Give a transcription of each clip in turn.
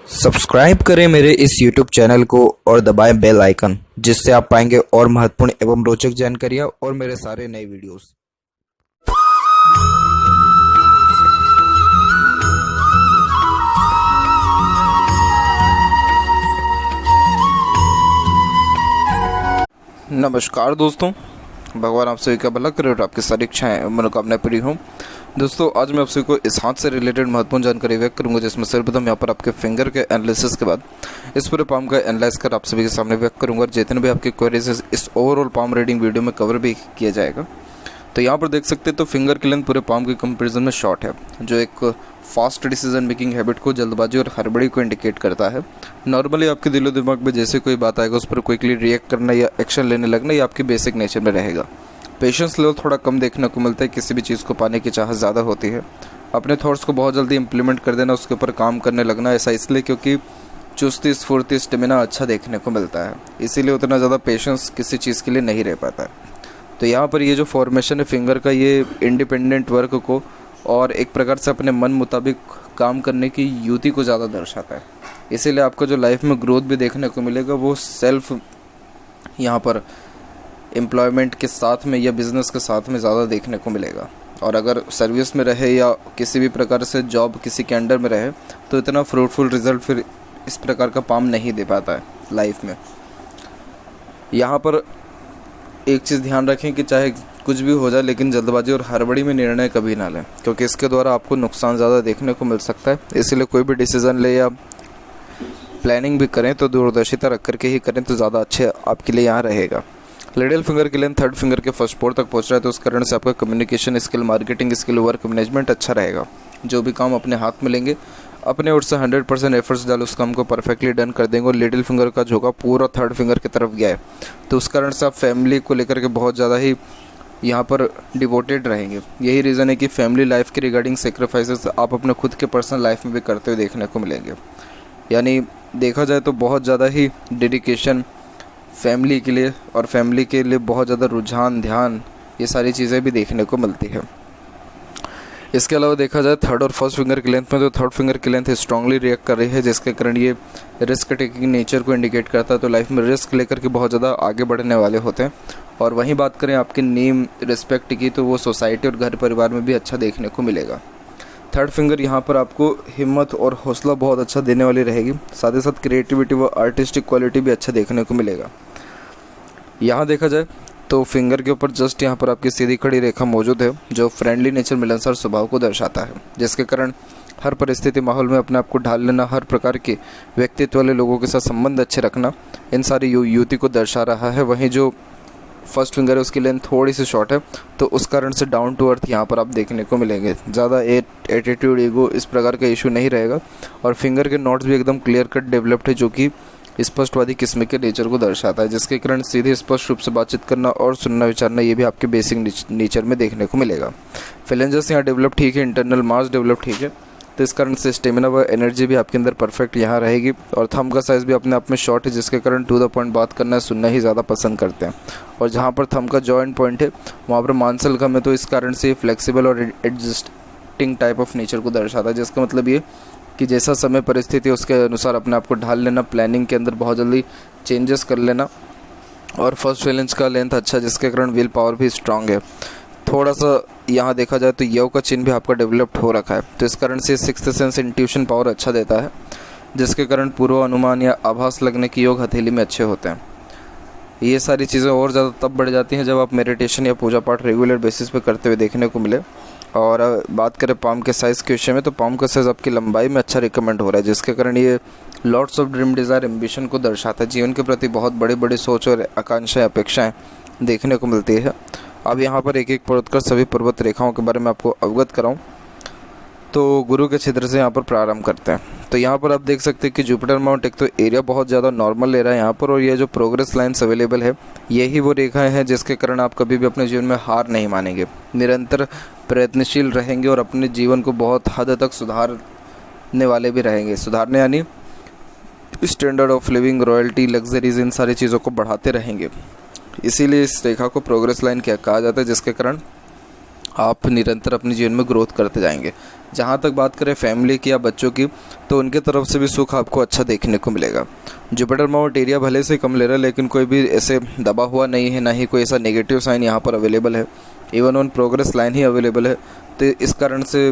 Subscribe करें मेरे इस YouTube चैनल को और दबाएं बेल आइकन, जिससे आप पाएंगे और महत्वपूर्ण एवं रोचक जानकारियां और मेरे सारे नए वीडियोस। नमस्कार दोस्तों, भगवान आप सभी का भला करे और आपकी सारी इच्छाएं मनोकामनाएं पूरी हों। दोस्तों, आज मैं आप सभी को इस हाथ से रिलेटेड महत्वपूर्ण जानकारी व्यक्त करूंगा, जिसमें सर्वप्रथम यहाँ पर आपके फिंगर के एनालिसिस के बाद इस पूरे पाम का एनालाइज कर आप सभी के सामने व्यक्त करूंगा और जितने भी आपके क्वेरीज इस ओवरऑल पाम रीडिंग वीडियो में कवर भी किया जाएगा। तो यहाँ पर देख सकते हैं तो फिंगर की लेंथ पूरे पाम के कंपेरिजन में शॉर्ट है, जो एक फास्ट डिसीजन मेकिंग हैबिट को, जल्दबाजी और हड़बड़ी को इंडिकेट करता है। नॉर्मली आपके दिलो दिमाग में जैसे कोई बात आएगा उस पर क्विकली रिएक्ट करना या एक्शन लेने लगना, ये आपके बेसिक नेचर में रहेगा। पेशेंस लेवल थोड़ा कम देखने को मिलता है, किसी भी चीज़ को पाने की चाहत ज़्यादा होती है। अपने थॉट्स को बहुत जल्दी इंप्लीमेंट कर देना, उसके ऊपर काम करने लगना, ऐसा इसलिए क्योंकि चुस्ती स्फूर्ति स्टेमिना अच्छा देखने को मिलता है, इसीलिए उतना ज़्यादा पेशेंस किसी चीज़ के लिए नहीं रह पाता है। तो यहाँ पर ये जो फॉर्मेशन है फिंगर का, ये इंडिपेंडेंट वर्क को और एक प्रकार से अपने मन मुताबिक काम करने की युति को ज़्यादा दर्शाता है। इसीलिए आपको जो लाइफ में ग्रोथ भी देखने को मिलेगा वो सेल्फ यहाँ पर एम्प्लॉयमेंट के साथ में या बिज़नेस के साथ में ज़्यादा देखने को मिलेगा। और अगर सर्विस में रहे या किसी भी प्रकार से जॉब किसी के अंडर में रहे तो इतना फ्रूटफुल रिजल्ट फिर इस प्रकार का पाम नहीं दे पाता है लाइफ में। यहाँ पर एक चीज़ ध्यान रखें कि चाहे कुछ भी हो जाए लेकिन जल्दबाजी और हड़बड़ी में निर्णय कभी ना लें, क्योंकि इसके द्वारा आपको नुकसान ज़्यादा देखने को मिल सकता है। इसीलिए कोई भी डिसीज़न ले या प्लानिंग भी करें तो दूरदर्शिता रख करके ही करें तो ज़्यादा अच्छे आपके लिए यहाँ रहेगा। लिटिल फिंगर के लेंथ थर्ड फिंगर के फर्स्ट पोर तक पहुँच रहा है, तो उस कारण से आपका communication skill, marketing skill, work management अच्छा रहेगा। जो भी काम अपने हाथ में लेंगे अपने ओर से 100% एफर्ट्स डाल उस काम को परफेक्टली डन कर देंगे। और लिटिल फिंगर का झोंका पूरा थर्ड फिंगर की तरफ गया है, तो उस कारण से आप फैमिली को लेकर के बहुत ज़्यादा ही यहाँ पर डिवोटेड रहेंगे। यही रीज़न है कि फैमिली लाइफ के रिगार्डिंग सेक्रीफाइसेस आप अपने खुद के पर्सनल लाइफ में भी करते हुए देखने को मिलेंगे। यानी देखा जाए तो बहुत ज़्यादा ही डेडिकेशन फैमिली के लिए और फैमिली के लिए बहुत ज़्यादा रुझान, ध्यान, ये सारी चीज़ें भी देखने को मिलती है। इसके अलावा देखा जाए थर्ड और फर्स्ट फिंगर की लेंथ में, तो थर्ड फिंगर की लेंथ स्ट्रांगली रिएक्ट कर रही है, जिसके कारण ये रिस्क टेकिंग नेचर को इंडिकेट करता है। तो लाइफ में रिस्क लेकर के बहुत ज़्यादा आगे बढ़ने वाले होते हैं। और वहीं बात करें आपके नेम रिस्पेक्ट की, तो वो सोसाइटी और घर परिवार में भी अच्छा देखने को मिलेगा। थर्ड फिंगर यहाँ पर आपको हिम्मत और हौसला बहुत अच्छा देने वाली रहेगी, साथ ही साथ क्रिएटिविटी व आर्टिस्टिक क्वालिटी भी अच्छा देखने को मिलेगा। यहाँ देखा जाए तो फिंगर के ऊपर जस्ट यहाँ पर आपकी सीधी खड़ी रेखा मौजूद है, जो फ्रेंडली नेचर, मिलनसार स्वभाव को दर्शाता है, जिसके कारण हर परिस्थिति माहौल में अपने आप को ढाल लेना, हर प्रकार के व्यक्तित्व वाले लोगों के साथ संबंध अच्छे रखना, इन सारी युति को दर्शा रहा है। वहीं जो फर्स्ट फिंगर है उसकी लेंथ थोड़ी सी शॉर्ट है, तो उस कारण से डाउन टू अर्थ यहाँ पर आप देखने को मिलेंगे। ज़्यादा एटीट्यूड, ईगो, इस प्रकार का इशू नहीं रहेगा। और फिंगर के नोट्स भी एकदम क्लियर कट डेवलप्ड है, जो कि स्पष्टवादी किस्म के नेचर को दर्शाता है, जिसके कारण सीधे स्पष्ट रूप से बातचीत करना और सुनना विचारना, ये भी आपके बेसिक नेचर में देखने को मिलेगा। फिलेंजर्स यहाँ डेवलप ठीक है, इंटरनल मास डेवलप ठीक है, तो इस कारण से स्टेमिना व एनर्जी भी आपके अंदर परफेक्ट यहाँ रहेगी। और थंब का साइज़ भी अपने आप में शॉर्ट है, जिसके कारण टू द पॉइंट बात करना, सुनना ही ज़्यादा पसंद करते हैं। और जहाँ पर थंब का जॉइंट पॉइंट है वहाँ पर मांसल कम है, तो इस कारण से फ्लेक्सिबल और एडजस्टिंग टाइप ऑफ नेचर को दर्शाता है, जिसका मतलब ये कि जैसा समय परिस्थिति उसके अनुसार अपने आप को ढाल लेना, प्लानिंग के अंदर बहुत जल्दी चेंजेस कर लेना। और फर्स्ट फिंगर का लेंथ अच्छा, जिसके कारण विल पावर भी स्ट्रांग है। थोड़ा सा यहाँ देखा जाए तो यव का चिन्ह भी आपका डेवलप्ड हो रखा है, तो इस कारण से सिक्स्थ सेंस इंट्यूशन पावर अच्छा देता है, जिसके कारण पूर्व अनुमान या आभास लगने की योग हथेली में अच्छे होते हैं। ये सारी चीज़ें और ज़्यादा तब बढ़ जाती हैं जब आप मेडिटेशन या पूजा पाठ रेगुलर बेसिस पे करते हुए देखने को मिले। और बात करें पाम के साइज़ के विषय में, तो पाम का साइज़ आपकी लंबाई में अच्छा रिकमेंड हो रहा है, जिसके कारण ये lots of dream, desire, ambition को दर्शाता है। जीवन के प्रति बहुत बड़ी बड़ी सोच और आकांक्षाएं, अपेक्षाएं देखने को मिलती है। अब यहाँ पर एक एक पर्वत कर सभी पर्वत रेखाओं के बारे में आपको अवगत कराऊँ, तो गुरु के क्षेत्र से यहाँ पर प्रारंभ करते हैं। तो यहाँ पर आप देख सकते हैं कि जुपिटर माउंट एक तो एरिया बहुत ज़्यादा नॉर्मल ले रहा है यहाँ पर, और ये जो प्रोग्रेस लाइन्स अवेलेबल है यही वो रेखाएं हैं जिसके कारण आप कभी भी अपने जीवन में हार नहीं मानेंगे, निरंतर प्रयत्नशील रहेंगे और अपने जीवन को बहुत हद तक सुधारने वाले भी रहेंगे। सुधारने यानी standard of living, royalty, luxuries, इन सारी चीज़ों को बढ़ाते रहेंगे। इसीलिए इस रेखा को प्रोग्रेस लाइन क्या कहा जाता है, जिसके कारण आप निरंतर अपने जीवन में ग्रोथ करते जाएंगे। जहाँ तक बात करें फैमिली की या बच्चों की, तो उनके तरफ से भी सुख आपको अच्छा देखने को मिलेगा। जुपिटर माउंट एरिया भले से कम ले रहा है, लेकिन कोई भी ऐसे दबा हुआ नहीं है, ना ही कोई ऐसा नेगेटिव साइन यहाँ पर अवेलेबल है। Even on progress line he available है। तो इस कारण से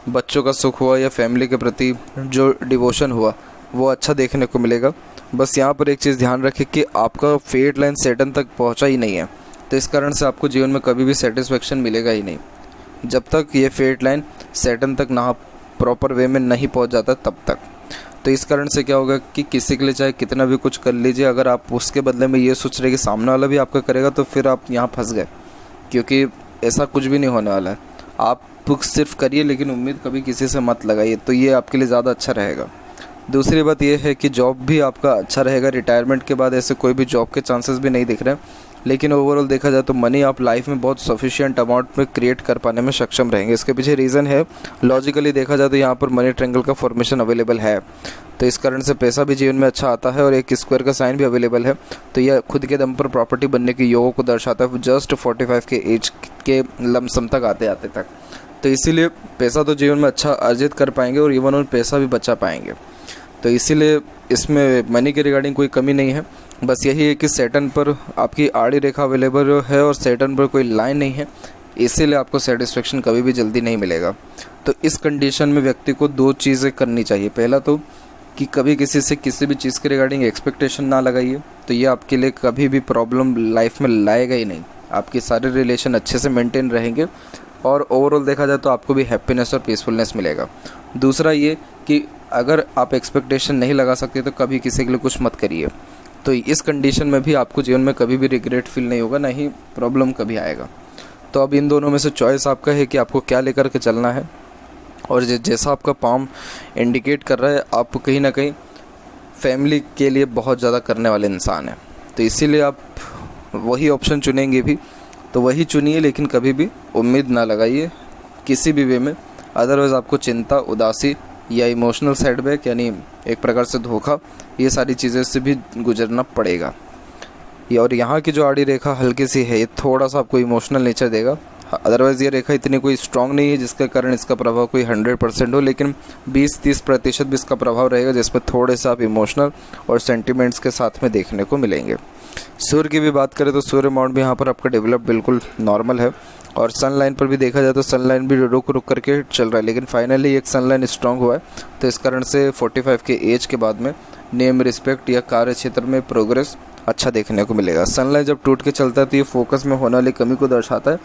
बच्चों का सुख हुआ या फैमिली के प्रति जो डिवोशन हुआ वो अच्छा देखने को मिलेगा। बस यहाँ पर एक चीज़ ध्यान रखें कि आपका फेट लाइन सैटर्न तक पहुँचा ही नहीं है, तो इस कारण से आपको जीवन में कभी भी सेटिस्फेक्शन मिलेगा ही नहीं जब तक ये फेट लाइन सैटर्न तक ना प्रॉपर वे में नहीं पहुँच जाता तब तक। तो इस कारण से क्या होगा कि किसी के लिए चाहे कितना भी कुछ कर लीजिए, अगर आप उसके बदले में ये सोच रहे कि सामने वाला भी आपका करेगा, तो फिर आप यहाँ फंस गए, क्योंकि ऐसा कुछ भी नहीं होने वाला है। आप सिर्फ करिए, लेकिन उम्मीद कभी किसी से मत लगाइए, तो ये आपके लिए ज़्यादा अच्छा रहेगा। दूसरी बात यह है कि जॉब भी आपका अच्छा रहेगा। रिटायरमेंट के बाद ऐसे कोई भी जॉब के चांसेस भी नहीं दिख रहे हैं, लेकिन ओवरऑल देखा जाए तो मनी आप लाइफ में बहुत सफिशिएंट अमाउंट में क्रिएट कर पाने में सक्षम रहेंगे। इसके पीछे रीज़न है, लॉजिकली देखा जाए तो यहाँ पर मनी ट्रायंगल का फॉर्मेशन अवेलेबल है, तो इस कारण से पैसा भी जीवन में अच्छा आता है और एक स्क्वायर का साइन भी अवेलेबल है। तो यह खुद के दम पर प्रॉपर्टी बनने के योगों को दर्शाता है, जस्ट 45 के एज के लमसम तक आते आते तक। तो इसीलिए पैसा तो जीवन में अच्छा अर्जित कर पाएंगे और इवन और पैसा भी बचा पाएंगे। तो इसीलिए इसमें मनी के रिगार्डिंग कोई कमी नहीं है। बस यही है कि सैटर्न पर आपकी आड़ी रेखा अवेलेबल है और सैटर्न पर कोई लाइन नहीं है, इसीलिए आपको सेटिस्फेक्शन कभी भी जल्दी नहीं मिलेगा। तो इस कंडीशन में व्यक्ति को दो चीज़ें करनी चाहिए। पहला तो कि कभी किसी से किसी भी चीज़ के रिगार्डिंग एक्सपेक्टेशन ना लगाइए, तो ये आपके लिए कभी भी प्रॉब्लम लाइफ में लाएगा ही नहीं। आपके सारे रिलेशन अच्छे से मेंटेन रहेंगे और ओवरऑल देखा जाए तो आपको भी हैप्पीनेस और पीसफुलनेस मिलेगा। दूसरा ये कि अगर आप एक्सपेक्टेशन नहीं लगा सकते तो कभी किसी के लिए कुछ मत करिए, तो इस कंडीशन में भी आपको जीवन में कभी भी रिग्रेट फील नहीं होगा, ना ही प्रॉब्लम कभी आएगा। तो अब इन दोनों में से चॉइस आपका है कि आपको क्या लेकर के चलना है। और जैसा आपका पाम इंडिकेट कर रहा है, आप कहीं ना कहीं फैमिली के लिए बहुत ज़्यादा करने वाले इंसान हैं, तो इसीलिए आप वही ऑप्शन चुनेंगे भी, तो वही चुनिए, लेकिन कभी भी उम्मीद ना लगाइए किसी भी वे में। अदरवाइज़ आपको चिंता, उदासी या इमोशनल सेटबैक यानी एक प्रकार से धोखा, ये सारी चीज़ें से भी गुजरना पड़ेगा। और यहाँ की जो आड़ी रेखा हल्की सी है, ये थोड़ा सा आपको इमोशनल नेचर देगा। अदरवाइज़ ये रेखा इतनी कोई स्ट्रांग नहीं है जिसके कारण इसका प्रभाव कोई 100% हो, लेकिन 20-30% भी इसका प्रभाव रहेगा, जिसमें थोड़े से आप इमोशनल और सेंटिमेंट्स के साथ में देखने को मिलेंगे। सूर्य की भी बात करें तो सूर्य माउंट भी यहाँ पर आपका डेवलप बिल्कुल नॉर्मल है, और सन लाइन पर भी देखा जाए तो सन लाइन भी रुक रुक करके चल रहा है, लेकिन फाइनली एक सन लाइन स्ट्रांग हुआ है। तो इस कारण से 45 के एज के बाद में नेम, रिस्पेक्ट या कार्य क्षेत्र में प्रोग्रेस अच्छा देखने को मिलेगा। सनलाइन जब टूट के चलता है तो ये फोकस में होने वाली कमी को दर्शाता है,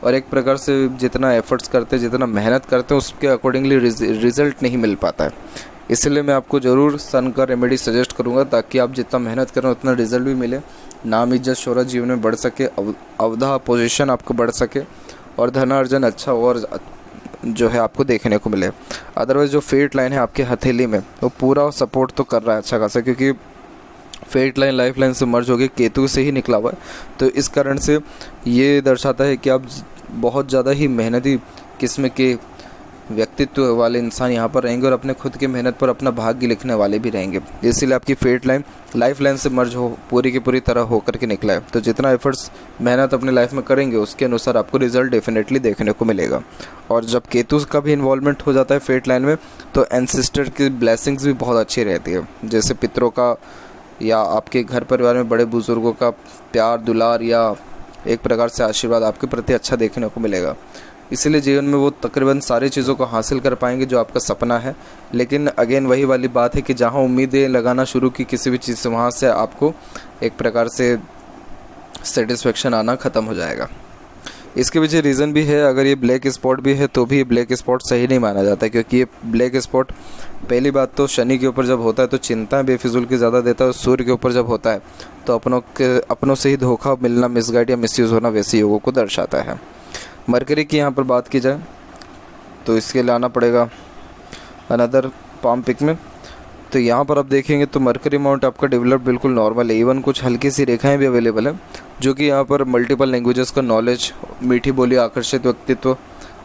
और एक प्रकार से जितना एफर्ट्स करते हैं, जितना मेहनत करते हैं, उसके अकॉर्डिंगली रिजल्ट नहीं मिल पाता है। इसलिए मैं आपको ज़रूर सन का रेमेडी सजेस्ट करूंगा, ताकि आप जितना मेहनत करें उतना रिजल्ट भी मिले, नाम, इज्जत, शोहरत जीवन में बढ़ सके, अवधा पोजीशन आपको बढ़ सके, और धनार्जन अच्छा और जो है आपको देखने को मिले। अदरवाइज़ जो फेट लाइन है आपके हथेली में, वो पूरा सपोर्ट तो कर रहा है अच्छा खासा, क्योंकि फेट लाइन लाइफ लाइन से मर्ज होकर केतु से ही निकला हुआ है। तो इस कारण से ये दर्शाता है कि आप बहुत ज़्यादा ही मेहनती किस्म के व्यक्तित्व वाले इंसान यहाँ पर रहेंगे, और अपने खुद की मेहनत पर अपना भाग्य लिखने वाले भी रहेंगे। इसीलिए आपकी फेट लाइन लाइफ लाइन से मर्ज हो पूरी की पूरी तरह होकर के निकला है। तो जितना एफर्ट्स मेहनत अपने लाइफ में करेंगे, उसके अनुसार आपको रिजल्ट डेफिनेटली देखने को मिलेगा। और जब केतु का भी इन्वॉल्वमेंट हो जाता है फेट लाइन में, तो एंसेस्टर की ब्लेसिंग्स भी बहुत अच्छी रहती है, जैसे पितरों का या आपके घर परिवार में बड़े बुजुर्गों का प्यार, दुलार या एक प्रकार से आशीर्वाद आपके प्रति अच्छा देखने को मिलेगा। इसीलिए जीवन में वो तकरीबन सारी चीज़ों को हासिल कर पाएंगे जो आपका सपना है। लेकिन अगेन वही वाली बात है कि जहाँ उम्मीदें लगाना शुरू की किसी भी चीज़ से, वहाँ से आपको एक प्रकार से सेटिस्फेक्शन आना ख़त्म हो जाएगा। इसके पीछे रीज़न भी है, अगर ये ब्लैक स्पॉट भी है तो भी ये ब्लैक स्पॉट सही नहीं माना जाता, क्योंकि ये ब्लैक स्पॉट पहली बात तो शनि के ऊपर जब होता है तो चिंता बेफिजूल की ज़्यादा देता है, और सूर्य के ऊपर जब होता है तो अपनों से ही धोखा मिलना, मिसगाइड या मिसयूज़ होना, वैसे योगों को दर्शाता है। मरकरी की यहाँ पर बात की जाए तो इसके लिए आना पड़ेगा अनदर पाम पिक में। तो यहाँ पर आप देखेंगे तो मरकरी माउंट आपका डेवलप बिल्कुल नॉर्मल है। इवन कुछ हल्की सी रेखाएं भी अवेलेबल है, जो कि यहाँ पर मल्टीपल लैंग्वेजेस का नॉलेज, मीठी बोली, आकर्षित व्यक्तित्व,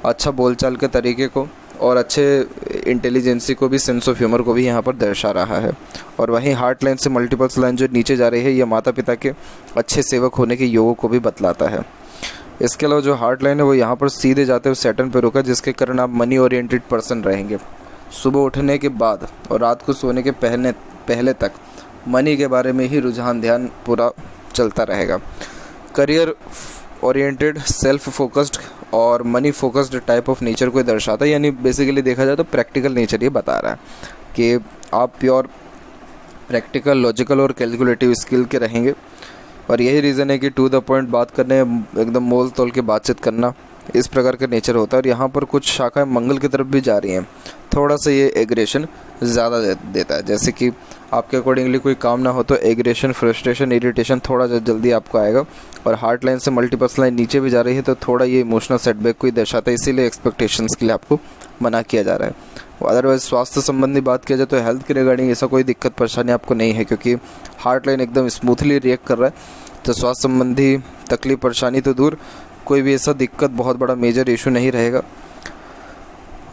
अच्छा बोलचाल के तरीके को और अच्छे इंटेलिजेंसी को भी, सेंस ऑफ ह्यूमर को भी यहाँ पर दर्शा रहा है। और वहीं हार्ट लाइन से मल्टीपल्स लाइन जो नीचे जा रही है, यह माता पिता के अच्छे सेवक होने के योगों को भी बतलाता है। इसके अलावा जो हार्ट लाइन है वो यहाँ पर सीधे जाते हुए सैटर्न पे रुका, जिसके कारण आप मनी ओरिएंटेड पर्सन रहेंगे। सुबह उठने के बाद और रात को सोने के पहले तक मनी के बारे में ही रुझान ध्यान पूरा चलता रहेगा। करियर ओरिएंटेड, सेल्फ फोकस्ड और money focused type of nature को दर्शाता है। यानी बेसिकली देखा जाए तो प्रैक्टिकल नेचर ये बता रहा है कि आप प्योर प्रैक्टिकल, लॉजिकल और कैलकुलेटिव स्किल के रहेंगे। और यही रीज़न है कि टू द पॉइंट बात करने, एकदम मोल तोल के बातचीत करना, इस प्रकार का नेचर होता है। और यहाँ पर कुछ शाखाएं मंगल की तरफ भी जा रही हैं। थोड़ा सा ये एग्रेशन ज़्यादा देता है, जैसे कि आपके अकॉर्डिंगली कोई काम ना हो तो एग्रेशन, फ्रस्ट्रेशन, इरिटेशन थोड़ा जल्दी आपको आएगा। और हार्ट लाइन से मल्टीपल लाइन नीचे भी जा रही है तो थोड़ा ये इमोशनल सेटबैक को ही दर्शाता है, इसीलिए एक्सपेक्टेशंस के लिए आपको मना किया जा रहा है। अदरवाइज स्वास्थ्य संबंधी बात किया जाए तो हेल्थ के रिगार्डिंग ऐसा कोई दिक्कत परेशानी आपको नहीं है, क्योंकि हार्ट लाइन एकदम स्मूथली रिएक्ट कर रहा है। तो स्वास्थ्य संबंधी तकलीफ परेशानी तो दूर, कोई भी ऐसा दिक्कत, बहुत बड़ा मेजर इशू नहीं रहेगा।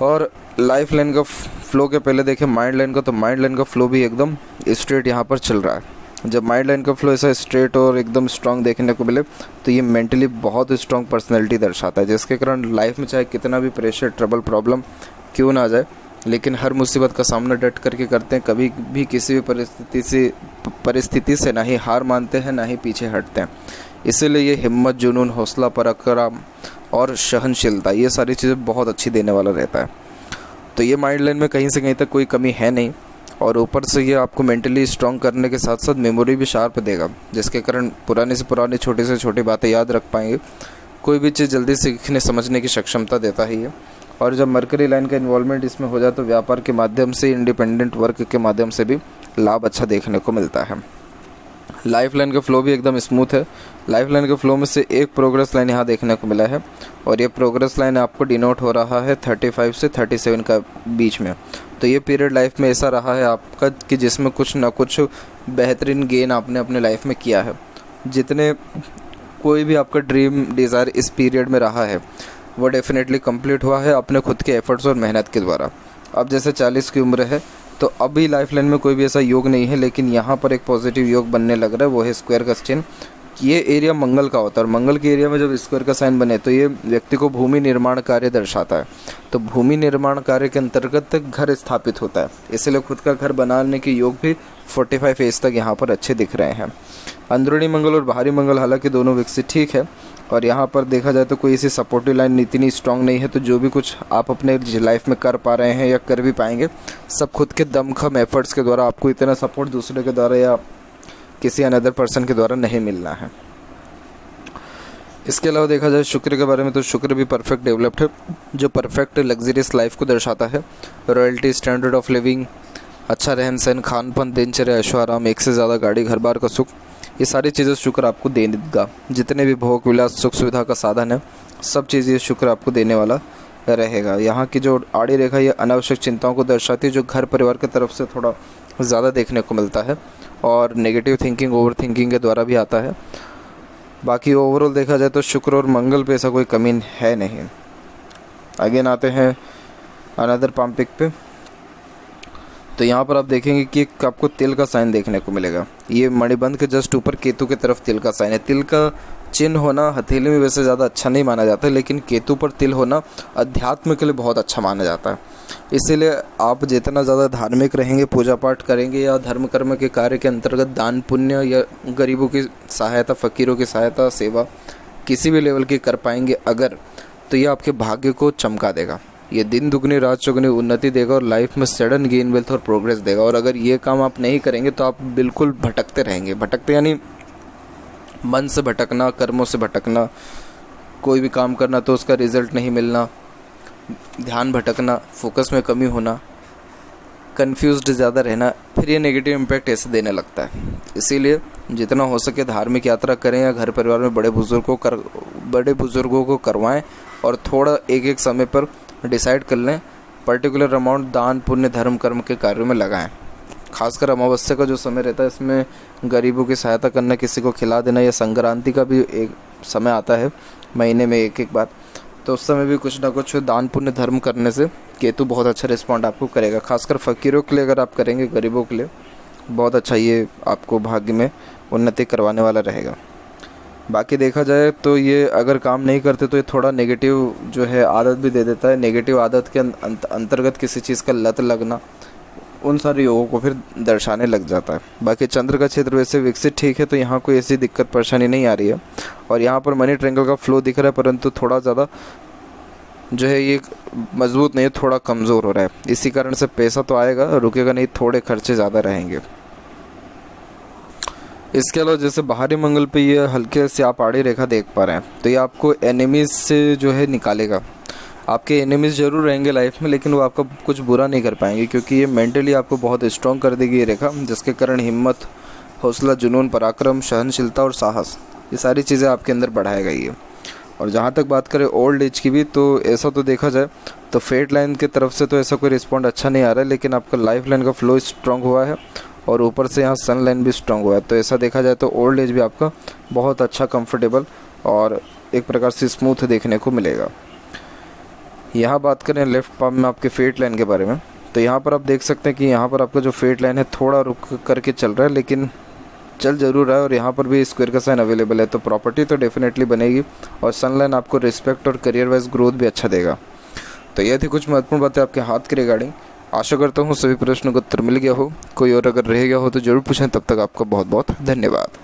और लाइफ लाइन का फ्लो के पहले देखें माइंड लाइन का, तो माइंड लाइन का फ्लो भी एकदम स्ट्रेट यहाँ पर चल रहा है। जब माइंड लाइन का फ्लो ऐसा स्ट्रेट और एकदम स्ट्रांग देखने को मिले तो ये मेंटली बहुत स्ट्रांग पर्सनैलिटी दर्शाता है, जिसके कारण लाइफ में चाहे कितना भी प्रेशर, ट्रबल, प्रॉब्लम क्यों ना आ जाए, लेकिन हर मुसीबत का सामना डट करके करते हैं। कभी भी किसी भी परिस्थिति से ना ही हार मानते हैं, ना ही पीछे हटते हैं। इसीलिए ये हिम्मत, जुनून, हौसला, पराक्रम और सहनशीलता, ये सारी चीज़ें बहुत अच्छी देने वाला रहता है। तो ये माइंड लाइन में कहीं से कहीं तक कोई कमी है नहीं। और ऊपर से ये आपको मेंटली स्ट्रांग करने के साथ साथ मेमोरी भी शार्प देगा, जिसके कारण पुरानी से पुरानी, छोटी से छोटी बातें याद रख पाएंगे। कोई भी चीज़ जल्दी सीखने समझने की सक्षमता देता है ये। और जब मरकरी लाइन का इन्वॉल्वमेंट इसमें हो जाए तो व्यापार के माध्यम से, इंडिपेंडेंट वर्क के माध्यम से भी लाभ अच्छा देखने को मिलता है। लाइफ लाइन का फ्लो भी एकदम स्मूथ है। लाइफ लाइन के फ्लो में से एक प्रोग्रेस लाइन यहाँ देखने को मिला है, और ये प्रोग्रेस लाइन आपको डिनोट हो रहा है 35 से 37 का बीच में। तो ये पीरियड लाइफ में ऐसा रहा है आपका कि जिसमें कुछ ना कुछ बेहतरीन गेन आपने अपने लाइफ में किया है। जितने कोई भी आपका ड्रीम, डिज़ायर इस पीरियड में रहा है वो डेफिनेटली कंप्लीट हुआ है अपने खुद के एफर्ट्स और मेहनत के द्वारा। अब जैसे 40 की उम्र है तो अभी लाइफ लाइन में कोई भी ऐसा योग नहीं है, लेकिन यहाँ पर एक पॉजिटिव योग बनने लग रहा है, वो है स्क्वायर का चिन्ह। ये एरिया मंगल का होता है, और मंगल के एरिया में जब स्क्वायर का साइन बने तो ये व्यक्ति को भूमि निर्माण कार्य दर्शाता है। तो भूमि निर्माण कार्य के अंतर्गत घर स्थापित होता है, इसलिए खुद का घर बनाने के योग भी 45 एज तक यहाँ पर अच्छे दिख रहे हैं। अंदरूनी मंगल और बाहरी मंगल हालांकि दोनों विकसित ठीक है, और यहाँ पर देखा जाए तो कोई ऐसी सपोर्टिव लाइन इतनी स्ट्रांग नहीं है। तो जो भी कुछ आप अपने लाइफ में कर पा रहे हैं या कर भी पाएंगे, सब खुद के दमखम एफर्ट्स के द्वारा। आपको इतना सपोर्ट दूसरे के द्वारा या किसी अनदर पर्सन के द्वारा नहीं मिलना है। इसके अलावा देखा जाए शुक्र के बारे में, तो शुक्र भी परफेक्ट डेवलप्ड है, जो परफेक्ट लग्जरियस लाइफ को दर्शाता है। रॉयल्टी, स्टैंडर्ड ऑफ लिविंग, अच्छा रहन सहन, खान पान, दिनचर्या, ऐशो आराम, एक से ज़्यादा गाड़ी, घर बार का सुख, ये सारी चीज़ें शुक्र आपको देगा। जितने भी भोग विलास, सुख सुविधा का साधन है, सब चीज़ ये शुक्र आपको देने वाला रहेगा। यहाँ की जो आड़ी रेखा, ये अनावश्यक चिंताओं को दर्शाती है, जो घर परिवार की तरफ से थोड़ा ज़्यादा देखने को मिलता है, और नेगेटिव थिंकिंग, ओवर थिंकिंग के द्वारा भी आता है। बाकी ओवरऑल देखा जाए तो शुक्र और मंगल पे ऐसा कोई कमी है नहीं। अगेन आते हैं अनदर पाम पिक पे, तो यहाँ पर आप देखेंगे कि आपको तिल का साइन देखने को मिलेगा। ये मणिबंध के जस्ट ऊपर केतु की तरफ तिल का साइन है। तिल का चिन्ह होना हथेली में वैसे ज़्यादा अच्छा नहीं माना जाता है, लेकिन केतु पर तिल होना अध्यात्म के लिए बहुत अच्छा माना जाता है। इसीलिए आप जितना ज़्यादा धार्मिक रहेंगे, पूजा पाठ करेंगे या धर्म कर्म के कार्य के अंतर्गत दान पुण्य या गरीबों की सहायता, फ़कीरों की सहायता, सेवा किसी भी लेवल की कर पाएंगे अगर, तो ये आपके भाग्य को चमका देगा। ये दिन दुगनी रात चौगुनी उन्नति देगा और लाइफ में सडन गेन वेल्थ और प्रोग्रेस देगा। और अगर ये काम आप नहीं करेंगे तो आप बिल्कुल भटकते रहेंगे। भटकते यानी मन से भटकना, कर्मों से भटकना, कोई भी काम करना तो उसका रिजल्ट नहीं मिलना, ध्यान भटकना, फोकस में कमी होना, कंफ्यूज्ड ज़्यादा रहना, फिर ये नेगेटिव इम्पैक्ट ऐसे देने लगता है। इसीलिए जितना हो सके धार्मिक यात्रा करें या घर परिवार में बड़े बुजुर्गों को करवाएं, और थोड़ा एक समय पर डिसाइड कर लें पर्टिकुलर अमाउंट दान पुण्य धर्म कर्म के कार्यों में लगाएं। खासकर अमावस्या का जो समय रहता है, इसमें गरीबों की सहायता करना, किसी को खिला देना, या संक्रांति का भी एक समय आता है महीने में एक बार, तो उस समय भी कुछ ना कुछ दान पुण्य धर्म करने से केतु बहुत अच्छा रिस्पॉन्ड आपको करेगा। खासकर फ़कीरों के लिए अगर आप करेंगे, गरीबों के लिए बहुत अच्छा ये आपको भाग्य में उन्नति करवाने वाला रहेगा। बाकी देखा जाए तो ये अगर काम नहीं करते तो ये थोड़ा नेगेटिव जो है आदत भी दे देता है। नेगेटिव आदत के अंतर्गत किसी चीज़ का लत लगना उन सारे योगों को फिर दर्शाने लग जाता है। बाकी चंद्र का क्षेत्र वैसे विकसित ठीक है, तो यहाँ कोई ऐसी दिक्कत परेशानी नहीं आ रही है। और यहाँ पर मनी ट्रायंगल का फ्लो दिख रहा है, परंतु थोड़ा ज़्यादा जो है ये मजबूत नहीं है, थोड़ा कमज़ोर हो रहा है। इसी कारण से पैसा तो आएगा, रुकेगा नहीं, थोड़े खर्चे ज़्यादा रहेंगे। इसके अलावा जैसे बाहरी मंगल पे ये हल्के से आप आड़ी रेखा देख पा रहे हैं, तो ये आपको एनिमीज से जो है निकालेगा। आपके एनिमीज जरूर रहेंगे लाइफ में, लेकिन वो आपका कुछ बुरा नहीं कर पाएंगे, क्योंकि ये मेंटली आपको बहुत स्ट्रॉन्ग कर देगी ये रेखा, जिसके कारण हिम्मत, हौसला, जुनून, पराक्रम, सहनशीलता और साहस, ये सारी चीज़ें आपके अंदर बढ़ाएगा ये। और जहाँ तक बात करें ओल्ड एज की भी, तो ऐसा तो देखा जाए तो फेट लाइन की तरफ से तो ऐसा कोई रिस्पॉन्ड अच्छा नहीं आ रहा है, लेकिन आपका लाइफ लाइन का फ्लो स्ट्रॉन्ग हुआ है और ऊपर से यहाँ सन लाइन भी स्ट्रॉन्ग हुआ है। तो ऐसा देखा जाए तो ओल्ड एज भी आपका बहुत अच्छा, कंफर्टेबल और एक प्रकार से स्मूथ देखने को मिलेगा। यहाँ बात करें लेफ्ट पाम में आपके फेट लाइन के बारे में, तो यहाँ पर आप देख सकते हैं कि यहाँ पर आपका जो फेट लाइन है थोड़ा रुक करके चल रहा है, लेकिन चल जरूर रहा है। और यहाँ पर भी स्क्वायर का साइन अवेलेबल है, तो प्रॉपर्टी तो डेफिनेटली बनेगी और सनलाइन आपको रिस्पेक्ट और करियर वाइज ग्रोथ भी अच्छा देगा। तो ये थी कुछ महत्वपूर्ण बातें आपके हाथ के रिगार्डिंग। आशा करता हूँ सभी प्रश्नों का उत्तर मिल गया हो। कोई और अगर रह गया हो तो जरूर पूछें। तब तक आपका बहुत बहुत धन्यवाद।